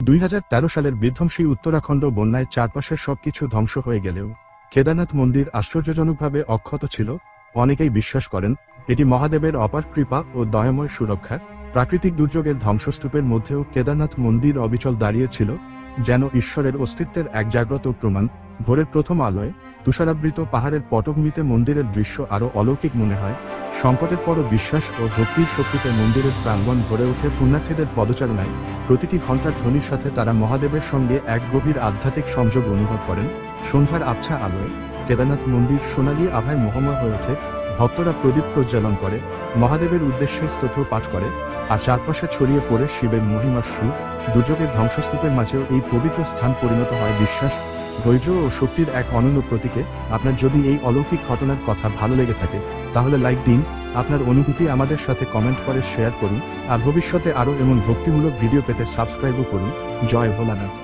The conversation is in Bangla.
2013 সালের বিধ্বংসী উত্তরাখণ্ড বন্যায় চারপাশের সবকিছু ধ্বংস হয়ে গেলেও কেদারনাথ মন্দির আশ্চর্যজনকভাবে অক্ষত ছিল। অনেকেই বিশ্বাস করেন এটি মহাদেবের অপার কৃপা ও দয়াময় সুরক্ষা। প্রাকৃতিক দুর্যোগের ধ্বংসস্তূপের মধ্যেও কেদারনাথ মন্দির অবিচল দাঁড়িয়েছিল, যেন ঈশ্বরের অস্তিত্বের এক জাগ্রত প্রমাণ। ভোরের প্রথম আলোয় তুষারাবৃত পাহাড়ের পটভূমিতে মন্দিরের দৃশ্য আরও অলৌকিক মনে হয়। সংকটের পরও বিশ্বাস ও ভক্তির শক্তিতে মন্দিরের প্রাঙ্গণ ভরে ওঠে পুণ্যার্থীদের পদচারণায়। প্রতিটি ঘণ্টার ধ্বনির সাথে তারা মহাদেবের সঙ্গে এক গভীর আধ্যাত্মিক সংযোগ অনুভব করেন। সন্ধ্যার আবছা আলোয় কেদারনাথ মন্দির সোনালী আভায় মোহময় হয়ে ওঠে। ভক্তরা প্রদীপ প্রজ্বালন করে, মহাদেবের উদ্দেশ্যে স্তোত্র পাঠ করে, আর চারপাশে ছড়িয়ে পড়ে শিবের মহিমার সুর। দুর্যোগের ধ্বংসস্তূপের মাঝেও এই পবিত্র স্থান পরিণত হয় বিশ্বাস, ধৈর্য ও শক্তির এক অনন্য প্রতীকে। আপনার যদি এই অলৌকিক ঘটনার কথা ভালো লেগে থাকে তাহলে লাইক দিন, আপনার অনুভূতি আমাদের সাথে কমেন্ট করে শেয়ার করুন, আর ভবিষ্যতে আরও এমন ভক্তিমূলক ভিডিও পেতে সাবস্ক্রাইবও করুন। জয় ভোলানাথ।